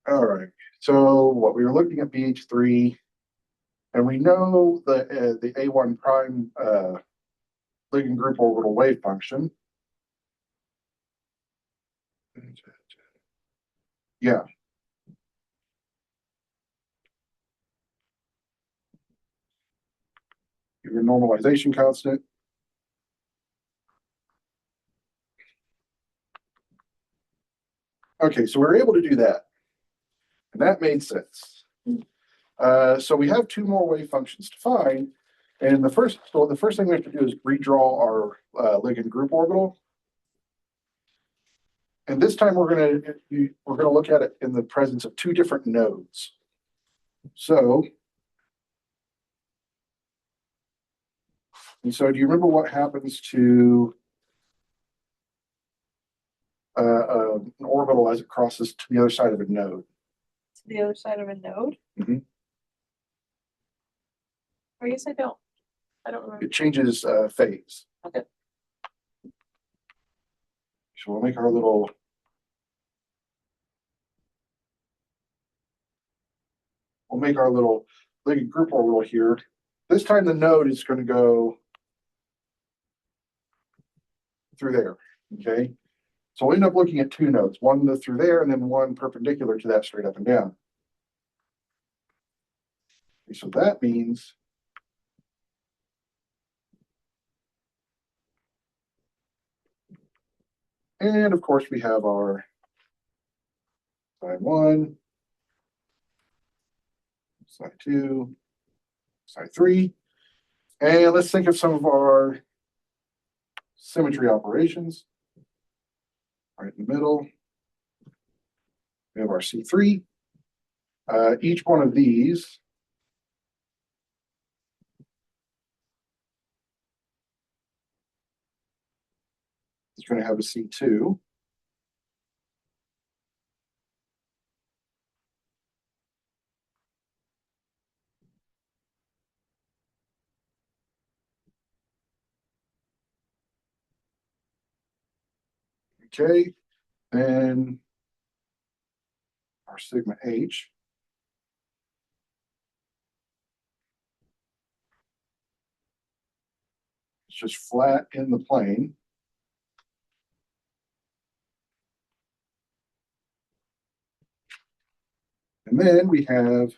All right. So what we were looking at BH3, and we know the A1 prime ligand group orbital wave function. Yeah. Your normalization constant. Okay, so we were able to do that, and that made sense. So we have two more wave functions to find, and the first thing we have to do is redraw our ligand group orbital. And this time we're gonna look at it in the presence of two different nodes. So, do you remember what happens to an orbital as it crosses to the other side of a node? To the other side of a node? Mm-hmm. I guess I don't. I don't remember. It changes phase. Okay. So we'll make our little ligand group orbital here. This time the node is going to go through there. Okay. So we'll end up looking at two nodes, one through there and then one perpendicular to that straight up and down. Okay, so that means and of course we have our side 1, side 2, side 3. And let's think of some of our symmetry operations. Right in the middle, we have our C3. Each one of these is going to have a C2. Okay, then our sigma H. It's just flat in the plane. And then we have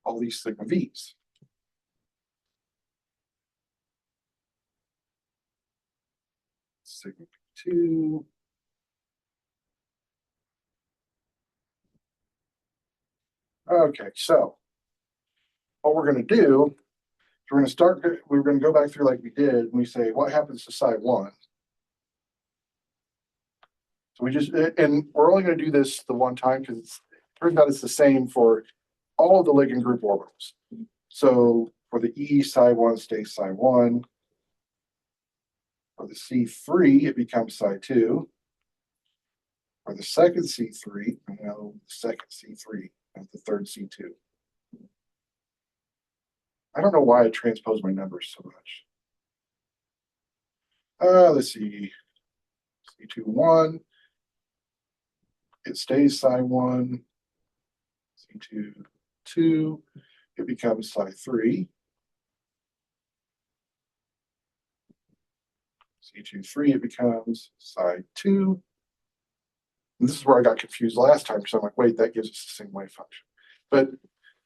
all these sigma V's. Sigma P2. Okay, so what we're going to do is we're going to go back through like we did, and we say, what happens to side 1? So and we're only going to do this the one time because it turns out it's the same for all of the ligand group orbitals. So for the E, psi 1 stays psi 1. For the C3, it becomes psi 2. For the second C3, the second C3 and the third C2. I don't know why I transpose my numbers so much. Let's see. C2, 1. It stays psi 1. C2, 2. It becomes psi 3. C2, 3, it becomes psi 2. And this is where I got confused last time because I'm like, wait, that gives us the same wave function. But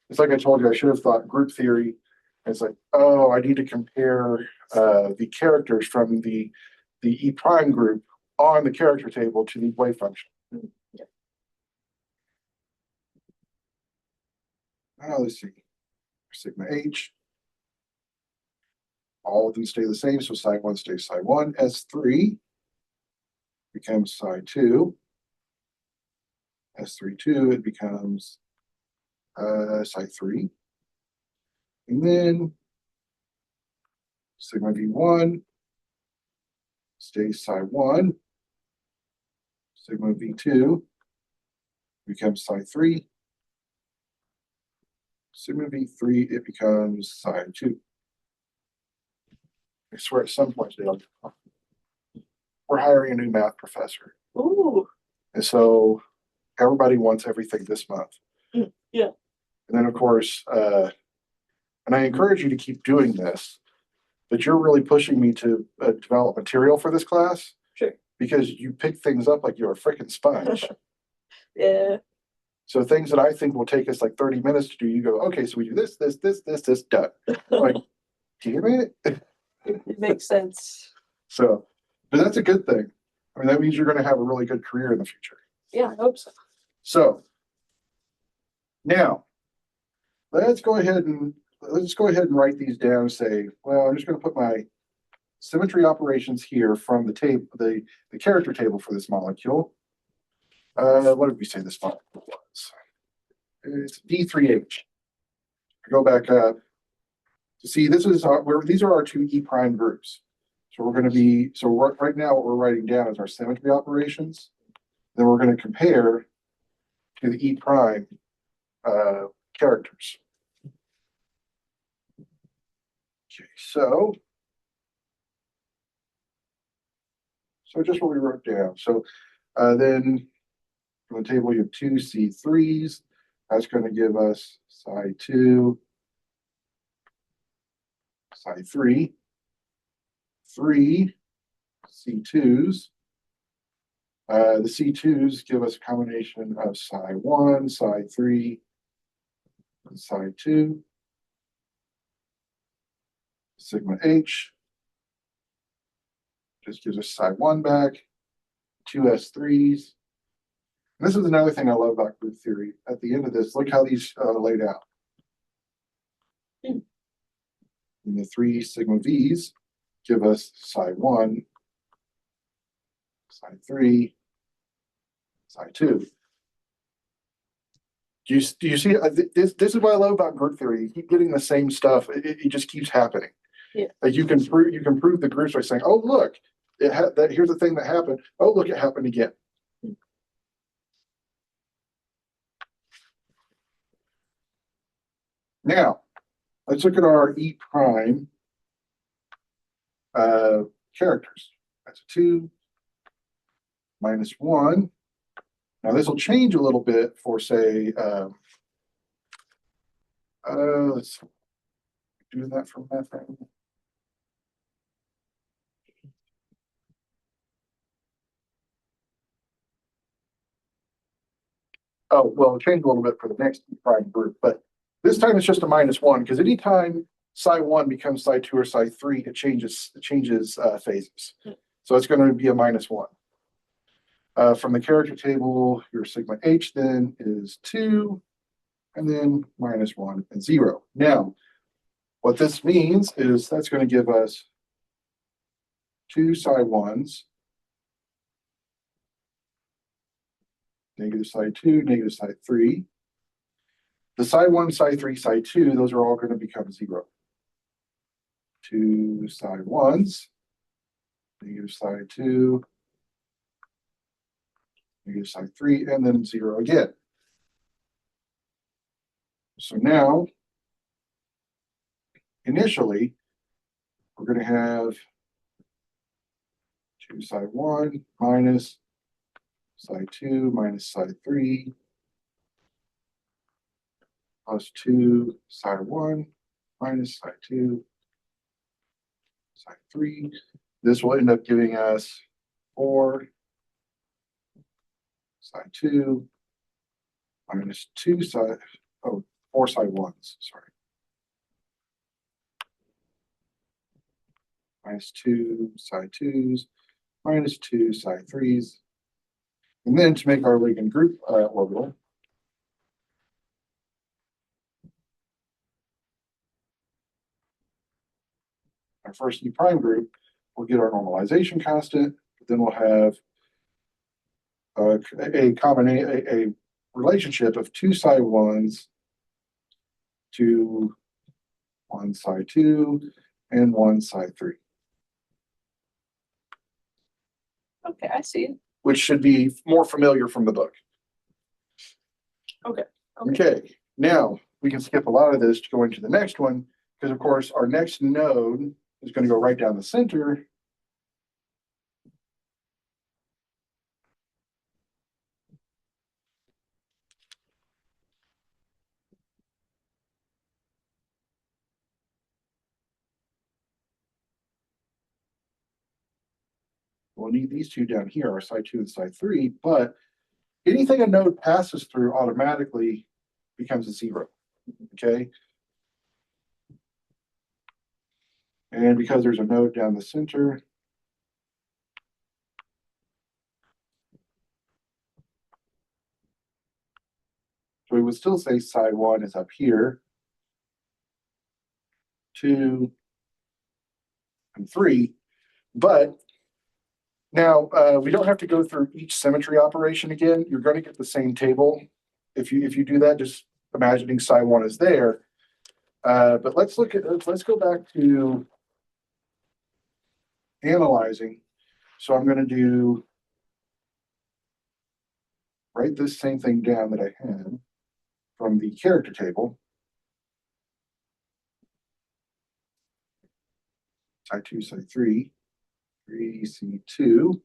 it's like I told you, I should have thought group theory. It's like, oh, I need to compare the characters from the E prime group on the character table to the wave function. Yeah. Let's see. Sigma H. All of them stay the same, so psi 1 stays psi 1. S3 becomes psi 2. S3, 2, it becomes psi 3. And then sigma V1 stays psi 1. Sigma V2 becomes psi 3. Sigma V3, it becomes psi 2. I swear at some point today, we're hiring a new math professor. Ooh, And so everybody wants everything this month. yeah. And then, of course, and I encourage you to keep doing this, but you're really pushing me to develop material for this class. Sure. Because you pick things up like you're a freaking sponge. Yeah. So things that I think will take us like 30 minutes to do, you go, okay, so we do this, done. Like, damn it. It makes sense. So, but that's a good thing. I mean, that means you're going to have a really good career in the future. Yeah, I hope so. So now let's go ahead and write these down and say, well, I'm just going to put my symmetry operations here from the table, the character table for this molecule. What did we say this molecule was? It's D3H. Go back up to see this is these are our two E prime groups. So we're going to be right now what we're writing down is our symmetry operations. Then we're going to compare to the E prime characters. Okay, so just what we wrote down. So then from the table you have two C3s. That's going to give us psi2, psi3, three C2s. The C2s give us a combination of psi1, psi3, and psi2. Sigma H just gives us psi1 back, two S3s. And this is another thing I love about group theory. At the end of this, look how these are laid out. And the three sigma V's give us psi1, psi3, psi2. Do you see? This is what I love about group theory. You keep getting the same stuff. It just keeps happening. Yeah. Like you can prove the groups by saying, "Oh, look, here's the thing that happened. Oh, look, it happened again." Now, let's look at our E prime characters. That's a 2, -1. Now this will change a little bit for say, let's do that for methane. Oh, well, it'll change a little bit for the next E prime group, but this time it's just a -1 because anytime psi1 becomes psi2 or psi3, it changes phases. So it's going to be a -1. From the character table, your sigma H then is 2, and then -1 and 0. Now, what this means is that's going to give us two psi1s, negative psi2, negative psi3. The psi1, psi3, psi2, those are all going to become 0. Two psi1s, negative psi2, negative psi3, and then 0 again. So now, initially, we're going to have 2 psi1 minus psi2 minus psi3 plus 2 psi1 minus psi2 psi3. This will end up giving us 4 psi2 minus 2 psi, 4 psi1s, sorry. Minus 2 psi2s minus 2 psi3s. And then to make our ligand group orbital, our first E prime group, we'll get our normalization constant, but then we'll have a relationship of 2 psi1s to 1 psi2 and 1 psi3. Okay, I see. Which should be more familiar from the book. Okay. Okay, now we can skip a lot of this to go into the next one, because of course our next node is going to go right down the center. We'll need these two down here, our side 2 and side 3, but anything a node passes through automatically becomes a 0, okay? And because there's a node down the center, so we would still say side 1 is up here, 2, and 3, but now we don't have to go through each symmetry operation again. You're going to get the same table if you do that, just imagining side 1 is there. But let's go back to analyzing. So I'm going to write this same thing down that I had from the character table. Side 2, side 3, 3C2.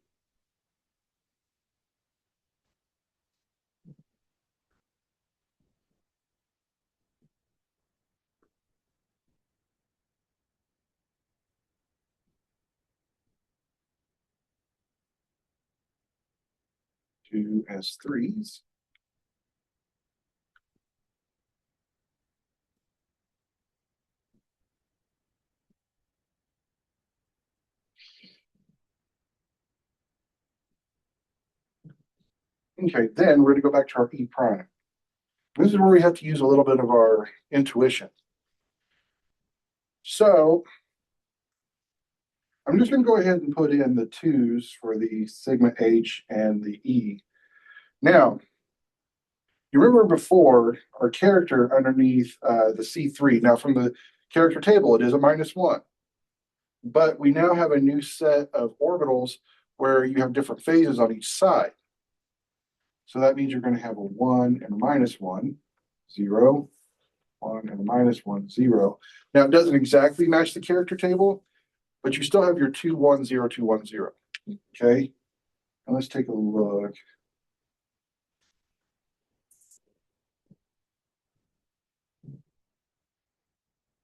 Two S3s. Okay, then we're going to go back to our E prime. This is where we have to use a little bit of our intuition. So I'm just going to go ahead and put in the 2's for the sigma H and the E. Now, you remember before our character underneath the C3. Now, from the character table, it is a -1. But we now have a new set of orbitals where you have different phases on each side. So that means you're going to have a 1 and a -1, 0, 1 and a -1, 0. Now, it doesn't exactly match the character table, but you still have your 2, 1, 0, 2, 1, 0. Okay, and let's take a look.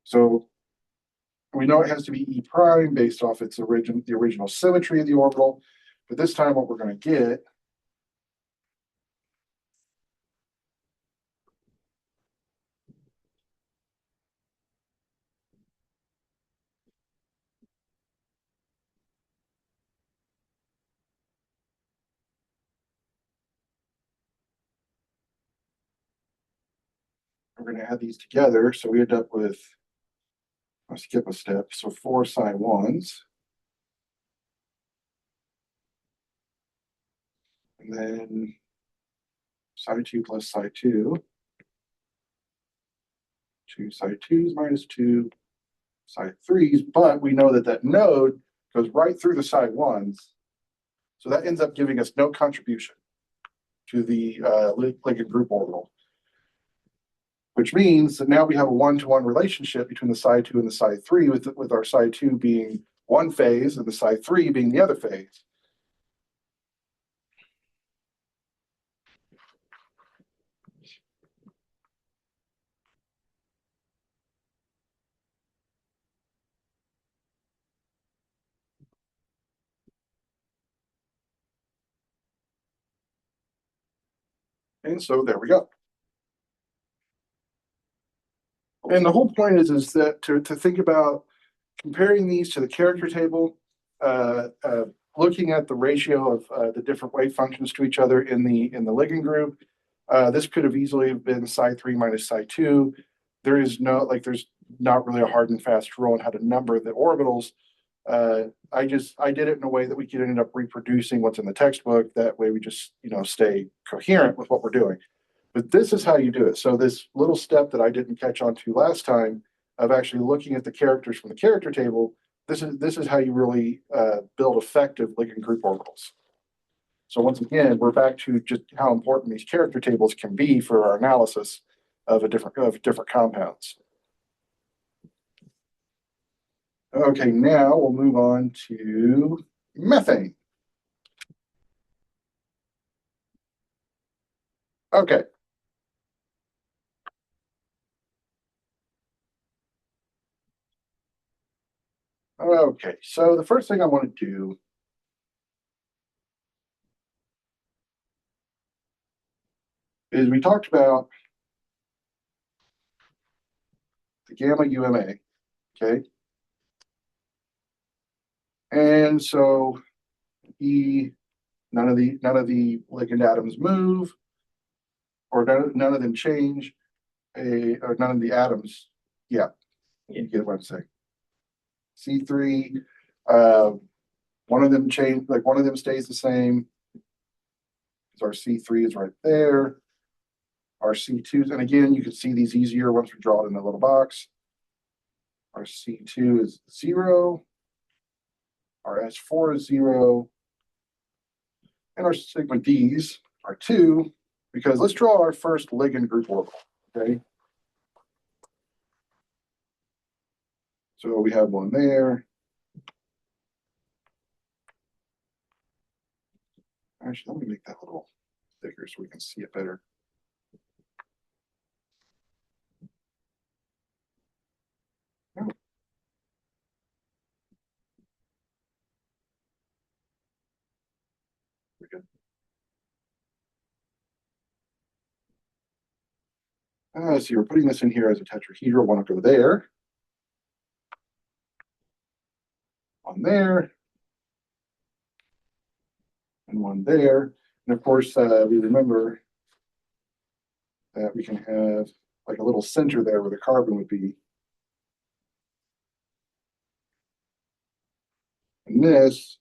So we know it has to be E prime based off its the original symmetry of the orbital, but this time what we're going to get we're going to add these together. So we end up with, I'll skip a step. So 4 side 1s. And then side 2 plus side 2. 2 side 2's minus 2 side 3's. But we know that that node goes right through the side 1s. So that ends up giving us no contribution to the ligand group orbital, which means that now we have a 1-to-1 relationship between the side 2 and the side 3, with our side 2 being one phase and the side 3 being the other phase. And so there we go. And the whole point is that to think about comparing these to the character table, looking at the ratio of the different wave functions to each other in the ligand group. This could have easily been side 3 minus side 2. There's not really a hard and fast rule on how to number the orbitals. I did it in a way that we could end up reproducing what's in the textbook. That way we just stay coherent with what we're doing. But this is how you do it. So this little step that I didn't catch on to last time of actually looking at the characters from the character table, this is how you really build effective ligand group orbitals. So once again, we're back to just how important these character tables can be for our analysis of different compounds. Okay, now we'll move on to methane. Okay. Okay, so the first thing I want to do is we talked about the gamma UMA, okay? And so none of the ligand atoms move, or none of them change, or none of the atoms, yeah, you get what I'm saying. C3, one of them change, like one of them stays the same. So our C3 is right there. Our C2s, and again, you can see these easier once we draw it in a little box. Our C2 is 0. Our S4 is 0. And our sigma Ds are 2, because let's draw our first ligand group orbital, okay? So we have one there. Actually, let me make that a little thicker so we can see it better. Oh. So you're putting this in here as a tetrahedral. One will go there. One there. And one there. And of course, we remember that we can have like a little center there where the carbon would be. And this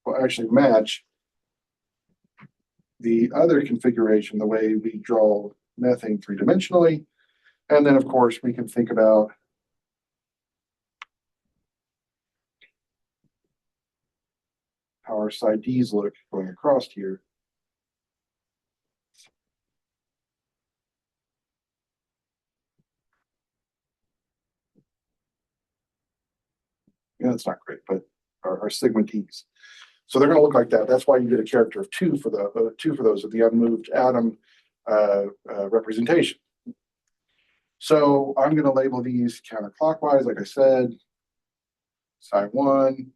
will actually match the other configuration, the way we draw methane three-dimensionally. And then, of course, we can think about how our side Ds look going across here. Yeah, that's not great, but our sigma Ds. So they're going to look like that. That's why you get a character of 2 for the 2 for those of the unmoved atom representation. So I'm going to label these counterclockwise, like I said. Side 1,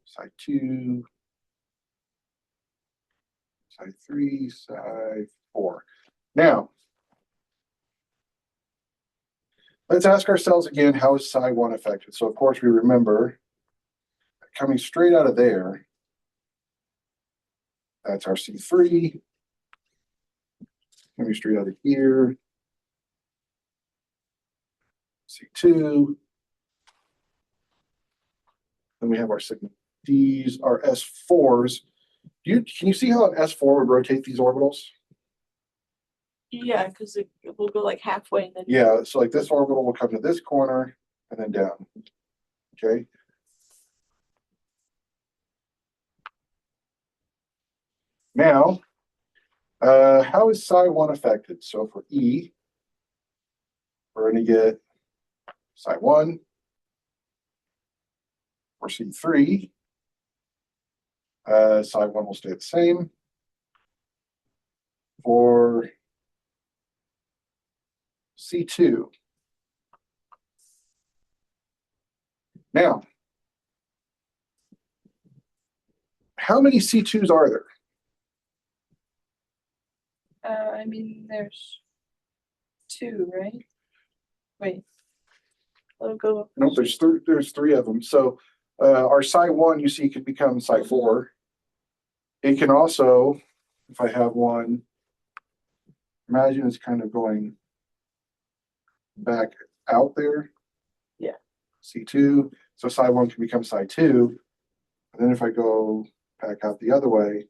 side 2, side 3, side 4. Now, let's ask ourselves again, how is psi 1 affected? So of course we remember coming straight out of there, that's our C3. Coming straight out of here, C2. Then we have our sigma Ds, our S4s. Can you see how an S4 would rotate these orbitals? Yeah, because it will go like halfway and then. Yeah, so like this orbital will come to this corner and then down. Okay. Now, how is psi 1 affected? So for E, we're going to get psi 1. For C3, psi 1 will stay the same. For C2. Now, how many C2s are there? I mean, there's 2, right? Wait. I'll go. No, there's 3 of them. So our psi 1, you see, could become psi 4. It can also, if I have one, imagine it's kind of going back out there. Yeah. C2. So psi 1 can become psi 2. And then if I go back out the other way,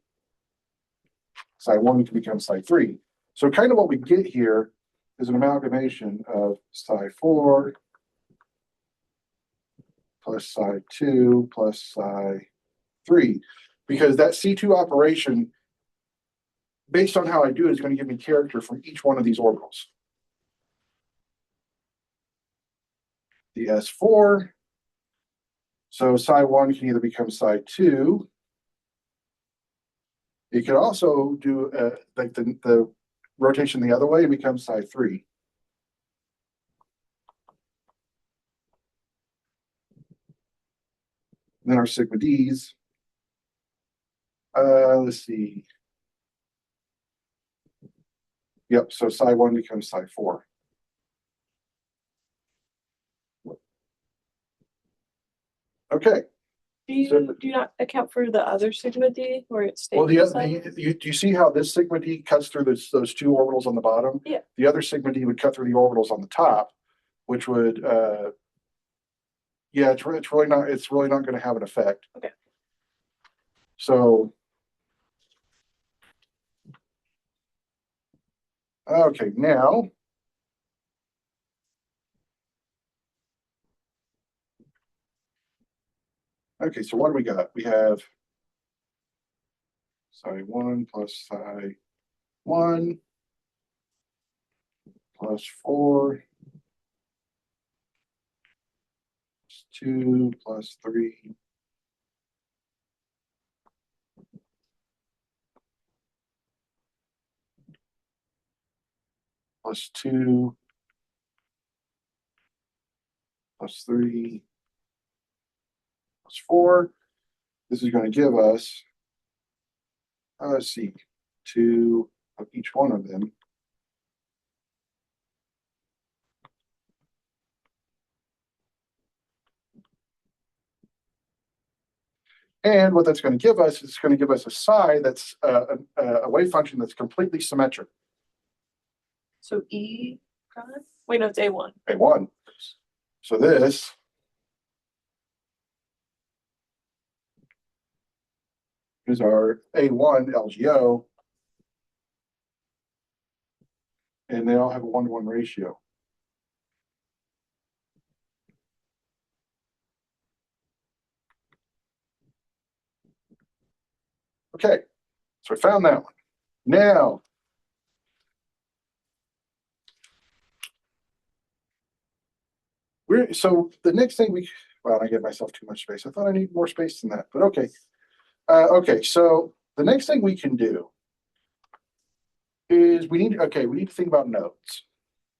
psi 1 can become psi 3. So kind of what we get here is an amalgamation of psi 4 plus psi 2 plus psi 3. Because that C2 operation, based on how I do it, is going to give me character from each one of these orbitals. the S4. So psi1 can either become psi2. You could also do like the rotation the other way and become psi3. And then our sigma Ds. Let's see. Yep, so psi1 becomes psi4. Okay. Do you not account for the other sigma D where it stays? Well, do you see how this sigma D cuts through those two orbitals on the bottom? Yeah. The other sigma D would cut through the orbitals on the top, which would, yeah, it's really not going to have an effect. Okay. So, okay, now. Okay, so what do we got? We have psi1 plus psi1 plus 4 plus 2 plus 3 plus 2 plus 3 plus 4. This is going to give us, let's see, 2 of each one of them. And what that's going to give us is going to give us a psi that's a wave function that's completely symmetric. So E prime? Wait, no, it's A1. A1. So this is our A1 LGO. And they all have a 1-to-1 ratio. Okay, so I found that one. Now, so the next thing well, I gave myself too much space. I thought I needed more space than that, but okay. Okay, so the next thing we can do is we need to think about nodes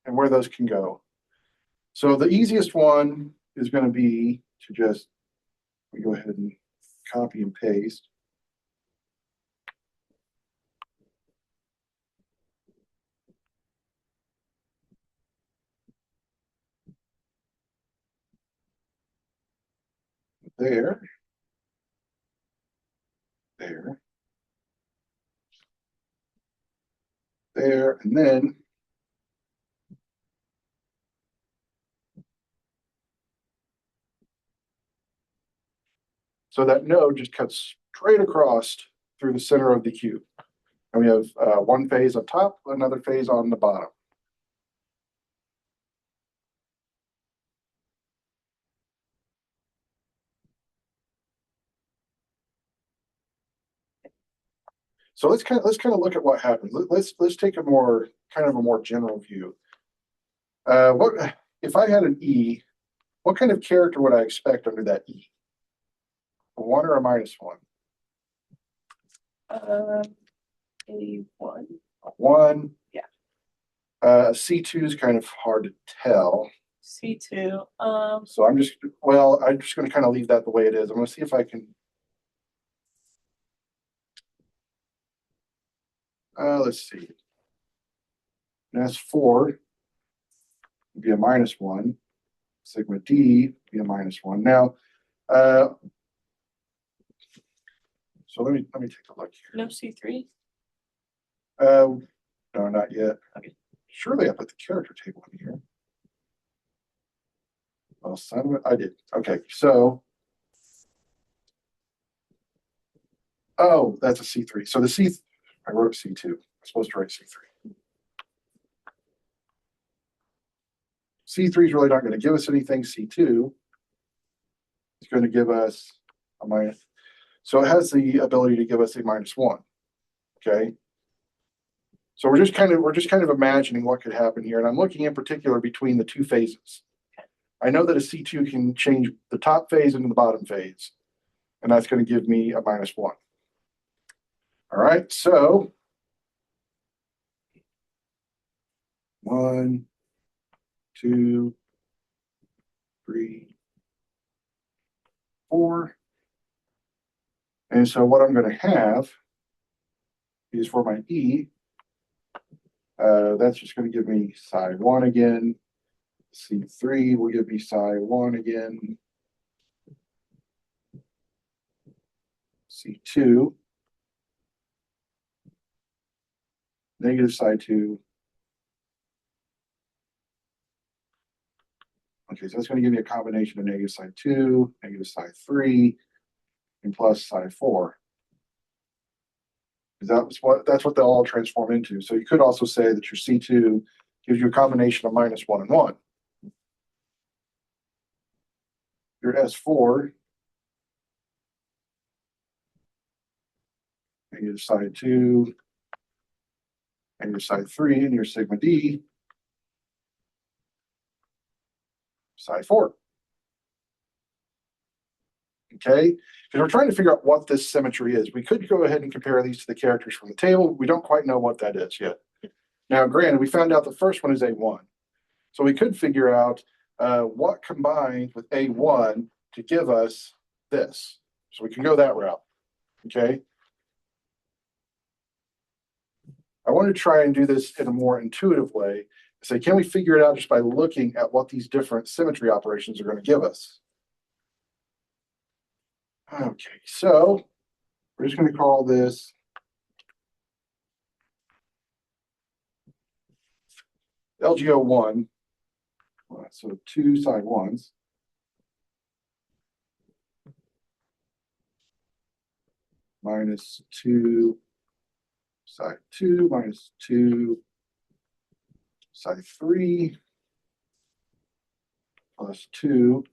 and where those can go. So the easiest one is going to be to just go ahead and copy and paste. There, and then so that node just cuts straight across through the center of the cube. And we have one phase up top, another phase on the bottom. So let's kind of look at what happens. Let's take a more general view. What if I had an E? What kind of character would I expect under that E? A 1 or a -1? A1. A 1. Yeah. C2 is kind of hard to tell. C2. So I'm just going to kind of leave that the way it is. I'm going to see if I can. Let's see. S4 would be a -1. Sigma D would be a -1. Now, so let me take a look here. No C3? No, not yet. Okay. Surely I put the character table in here. Well, son of it, I did. Okay, so. Oh, that's a C3. So I wrote C2. I'm supposed to write C3. C3 is really not going to give us anything. C2 is going to give us a minus. So it has the ability to give us a -1. Okay. So we're just kind of imagining what could happen here. And I'm looking in particular between the two phases. I know that a C2 can change the top phase into the bottom phase, and that's going to give me a -1. All right, so 1, 2, 3, 4. And so what I'm going to have is for my E, that's just going to give me psi1 again. C3 will give me psi1 again. C2, negative psi2. Okay, so that's going to give me a combination of negative psi2, negative psi3, and plus psi4. Because that's what they'll all transform into. So you could also say that your C2 gives you a combination of -1 and 1. Your S4, negative psi2, and your psi3, and your sigma D, psi4. Okay, because we're trying to figure out what this symmetry is. We could go ahead and compare these to the characters from the table. We don't quite know what that is yet. Now, granted, we found out the first one is A1. So we could figure out what combined with A1 to give us this. So we can go that route. Okay. I want to try and do this in a more intuitive way. Say, can we figure it out just by looking at what these different symmetry operations are going to give us? Okay, so we're just going to call this LGO1. So 2 psi1s minus 2 psi2 minus 2 psi3 plus 2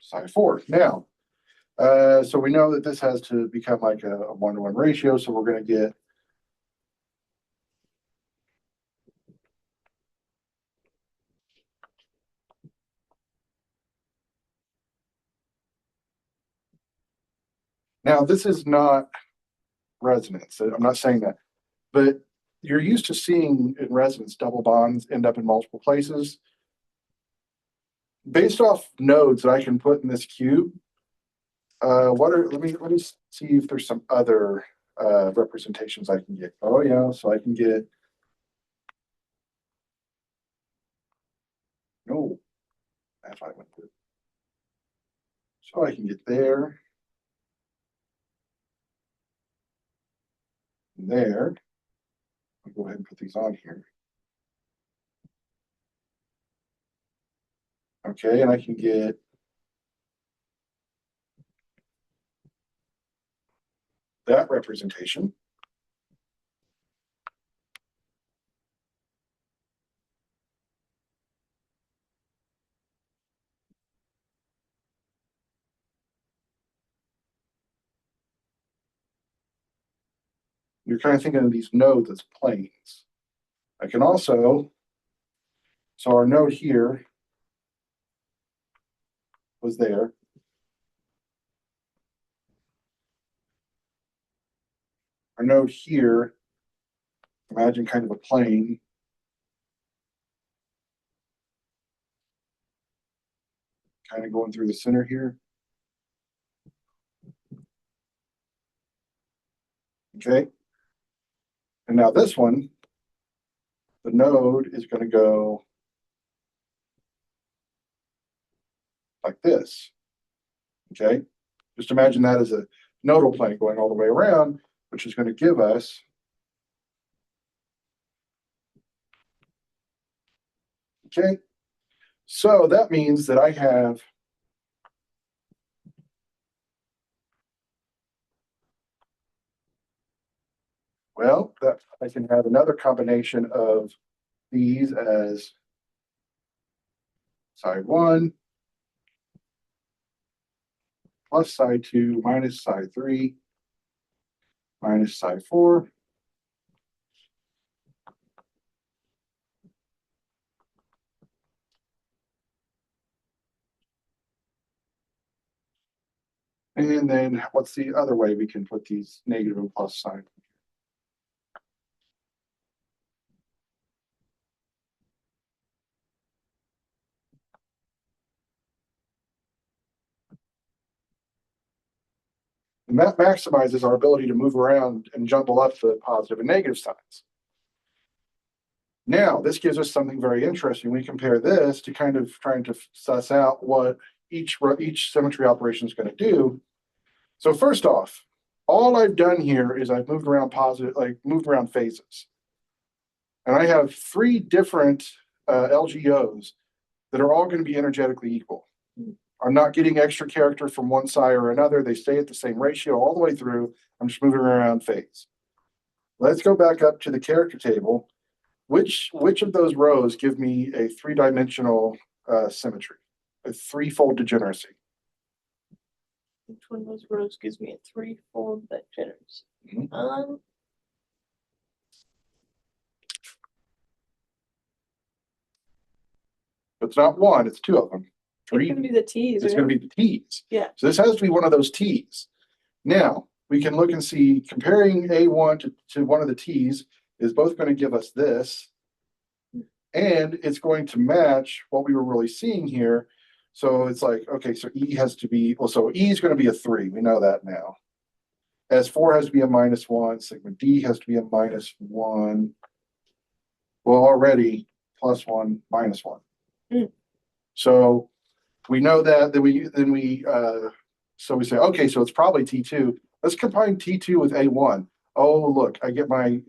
psi4. Now, so we know that this has to become like a 1-to-1 ratio. So we're going to get now this is not resonance. I'm not saying that, but you're used to seeing in resonance double bonds end up in multiple places. Based off nodes that I can put in this cube, let me see if there's some other representations I can get. Oh yeah, so I can get no, if I went through. So I can get there, and there. I'll go ahead and put these on here. Okay, and I can get that representation. You're kind of thinking of these nodes as planes. I can also, so our node here was there. Our node here, imagine kind of a plane. Kind of going through the center here. Okay. And now this one, the node is going to go like this. Okay. Just imagine that as a nodal plane going all the way around, which is going to give us okay. So that means that I have that I can have another combination of these as psi1 plus psi2 minus psi3 minus psi4 And then what's the other way we can put these negative and plus sign? And that maximizes our ability to move around and jumble up the positive and negative signs. Now, this gives us something very interesting. We compare this to kind of trying to suss out what each symmetry operation is going to do. So first off, all I've done here is I've moved around moved around phases. And I have three different LGOs that are all going to be energetically equal. I'm not getting extra character from one side or another. They stay at the same ratio all the way through. I'm just moving around phase. Let's go back up to the character table. Which of those rows give me a three-dimensional symmetry, a threefold degeneracy? Which one of those rows gives me a threefold degeneracy? It's not one, it's two of them. It's gonna be the T's. It's going to be the T's. Yeah. So this has to be one of those T's. Now, we can look and see comparing A1 to one of the T's is both going to give us this. And it's going to match what we were really seeing here. So it's like, okay, so E has to be, well, so E is going to be a 3. We know that now. S4 has to be a -1. Sigma D has to be a -1. Well, already +1, -1. So we know that, so we say, okay, so it's probably T2. Let's combine T2 with A1. Oh, look, I get my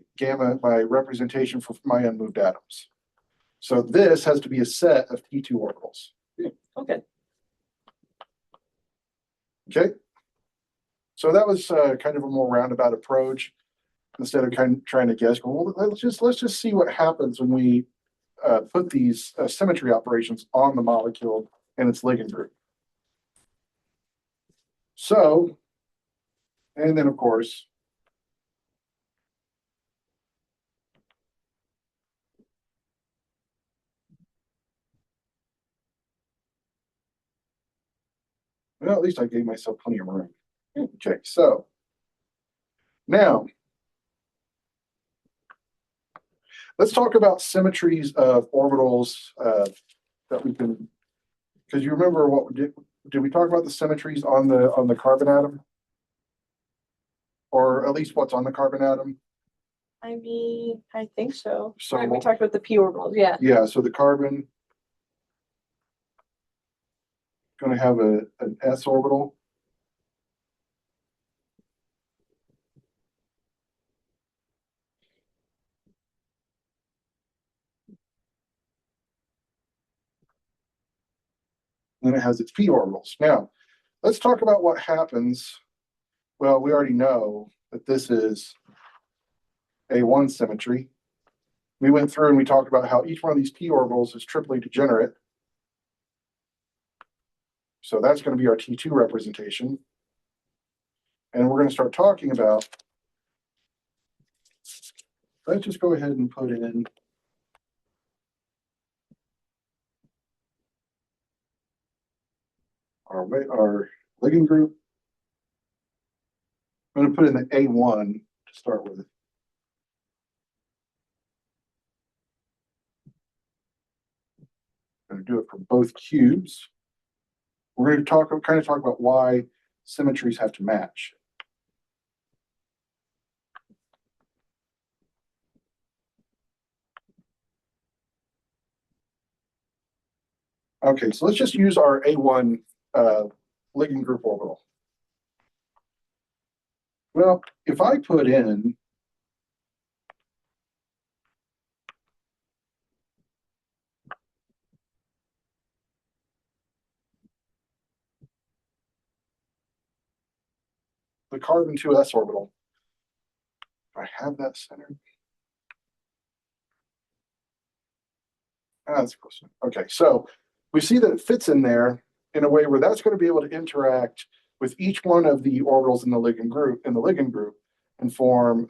representation for my unmoved atoms. So this has to be a set of T2 orbitals. Okay. Okay. So that was kind of a more roundabout approach instead of kind of trying to guess. Well, let's just see what happens when we put these symmetry operations on the molecule and its ligand group. So, and then of course, well, at least I gave myself plenty of room. Okay, so now let's talk about symmetries of orbitals that we can, because you remember what we did we talk about the symmetries on the carbon atom? Or at least what's on the carbon atom? I mean, I think so. So Right, we talked about the p orbitals, yeah. Yeah, so the carbon going to have an s orbital. Then it has its p orbitals. Now, let's talk about what happens. Well, we already know that this is A1 symmetry. We went through and we talked about how each one of these p orbitals is triply degenerate. So that's going to be our T2 representation. And we're going to start talking about, let's just go ahead and put in our ligand group. I'm going to put in the A1 to start with. I'm going to do it for both cubes. We're going to kind of talk about why symmetries have to match. Okay, so let's just use our A1 ligand group orbital. Well, if I put in the carbon 2s orbital, if I have that centered. That's close. Okay, so we see that it fits in there in a way where that's going to be able to interact with each one of the orbitals in the ligand group and form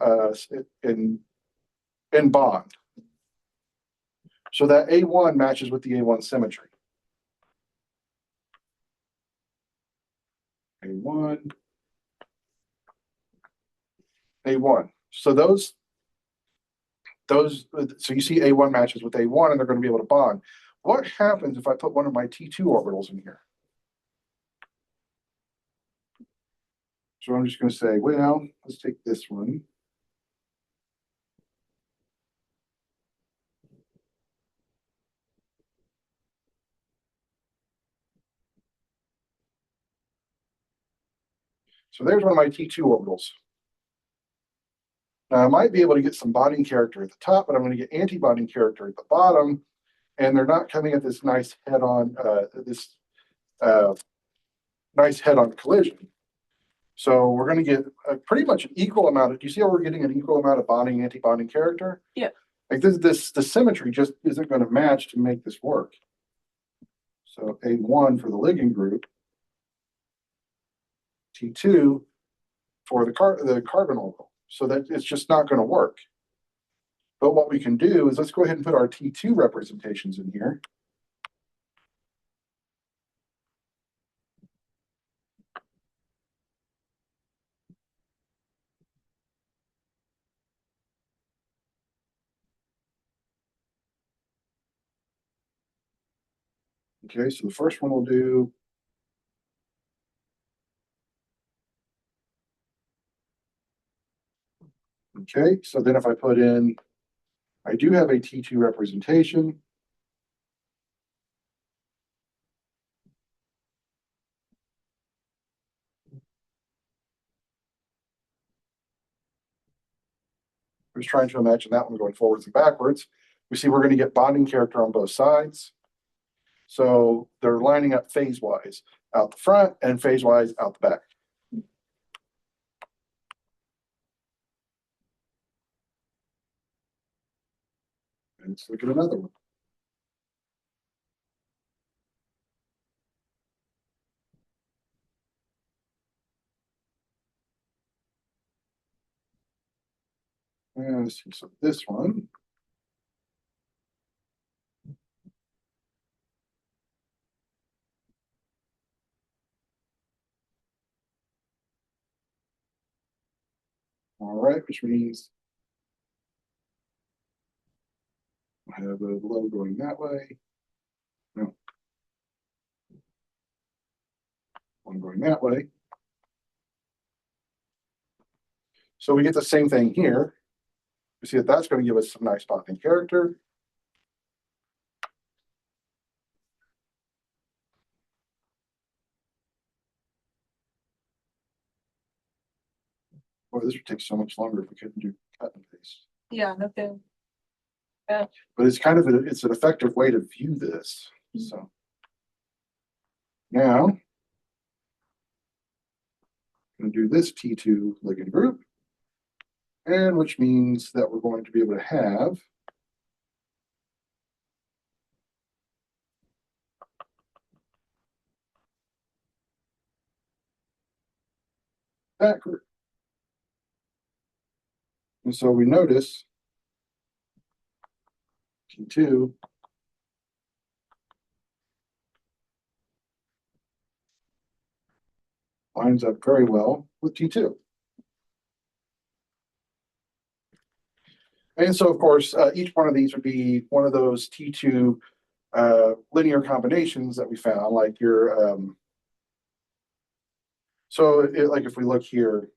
in bond. So that A1 matches with the A1 symmetry. A1, A1. So those, so you see A1 matches with A1 and they're going to be able to bond. What happens if I put one of my T2 orbitals in here? So I'm just going to say, well, let's take this one. So there's one of my T2 orbitals. Now I might be able to get some bonding character at the top, but I'm going to get anti-bonding character at the bottom, and they're not coming at this nice head-on nice head-on collision. So we're going to get pretty much an equal amount of. Do you see how we're getting an equal amount of bonding anti-bonding character? Yeah. Like the symmetry just isn't going to match to make this work. So A1 for the ligand group, T2 for the carbon orbital. So that it's just not going to work. But what we can do is let's go ahead and put our T2 representations in here. Okay, so the first one we'll do. Okay, so then if I put in, I do have a T2 representation. I was trying to imagine that one going forwards and backwards. We see we're going to get bonding character on both sides. So they're lining up phase-wise out the front and phase-wise out the back. And let's look at another one. And let's see, so this one. All right, which means I have a low going that way. No. One going that way. So we get the same thing here. We see that that's going to give us some nice bonding character. Boy, this would take so much longer if we couldn't do cut and paste. Yeah, okay. But it's kind of it's an effective way to view this. So now I'm going to do this T2 ligand group, and which means that we're going to be able to have that group. And so we notice T2 lines up very well with T2. And so, of course, each one of these would be one of those T2 linear combinations that we found, like your, like if we look here,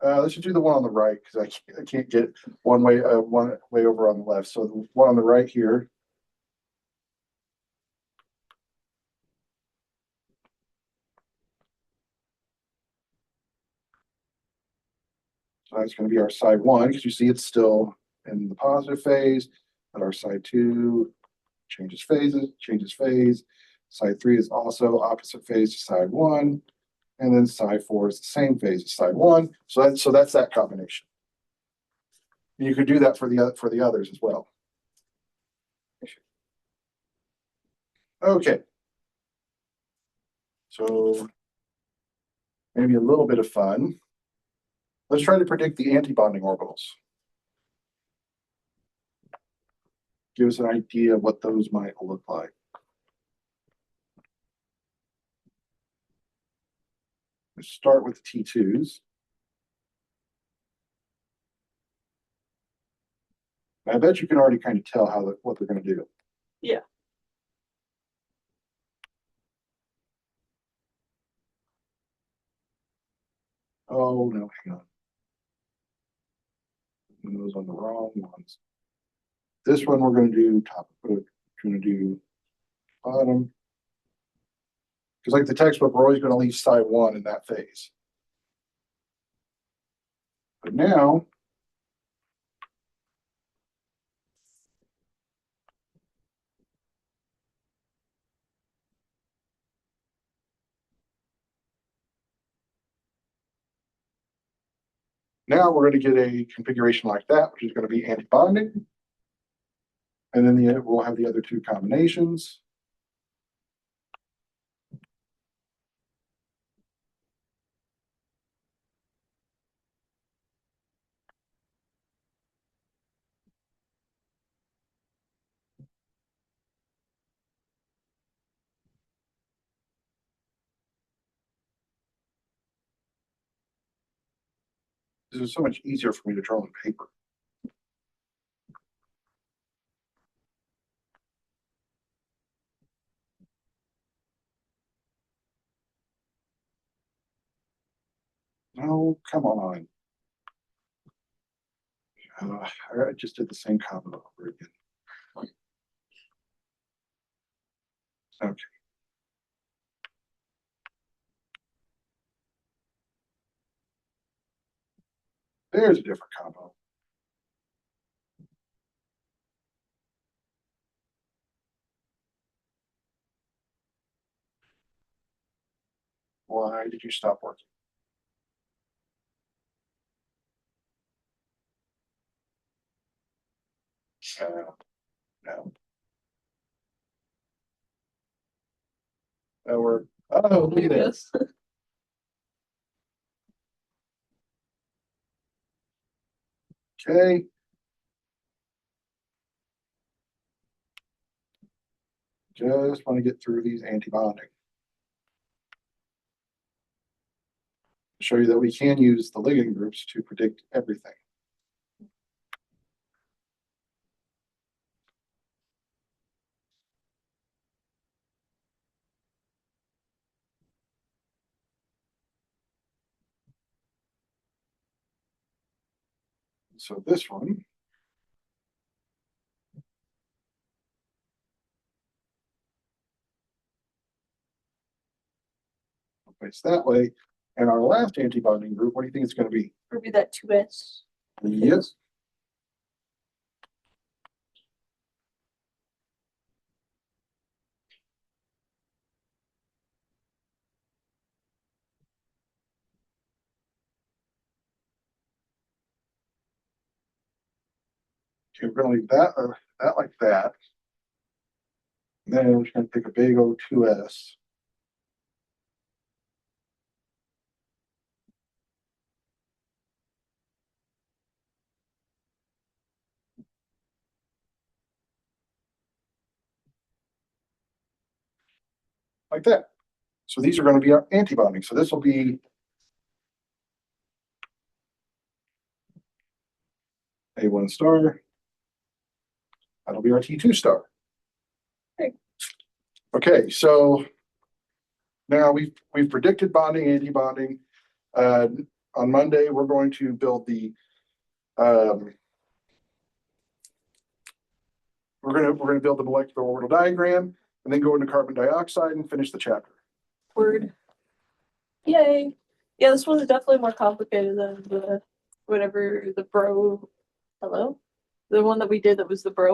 let's just do the one on the right because I can't get one way over on the left. So the one on the right here. So that's going to be our side one because you see it's still in the positive phase, but our side two changes phase. Side three is also opposite phase to side one, and then side four is the same phase as side one. So that's that combination. And you could do that for the others as well. Okay. So maybe a little bit of fun. Let's try to predict the antibonding orbitals. Give us an idea of what those might look like. Let's start with the T2s. I bet you can already kind of tell what they're going to do. Yeah. Oh, no, hang on. Those on the wrong ones. This one we're going to do top, we're going to do bottom. Because like the textbook, we're always going to leave side one in that phase. But now, we're going to get a configuration like that, which is going to be anti-bonding. And then we'll have the other two combinations. This is so much easier for me to draw on paper. Oh, come on. I just did the same combo over again. Okay. There's a different combo. Why did you stop working? No. That worked. Oh, look at this. Okay. Just want to get through these anti-bonding. Show you that we can use the ligand groups to predict everything. So this one, I'll place that way. And our last anti-bonding group, what do you think it's going to be? Would be that 2S. Yes. Okay, we're going to leave that like that. And then we're just going to pick a big O2S. Like that. So these are going to be our antibonding. So this will be A1 star. That'll be our T2 star. Okay, so now we've predicted bonding, antibonding. On Monday, we're going to build the we're gonna build the molecular orbital diagram and then go into carbon dioxide and finish the chapter. Word. Yay. Yeah, this one's definitely more complicated than the whatever the bro. Hello? The one that we did that was the bro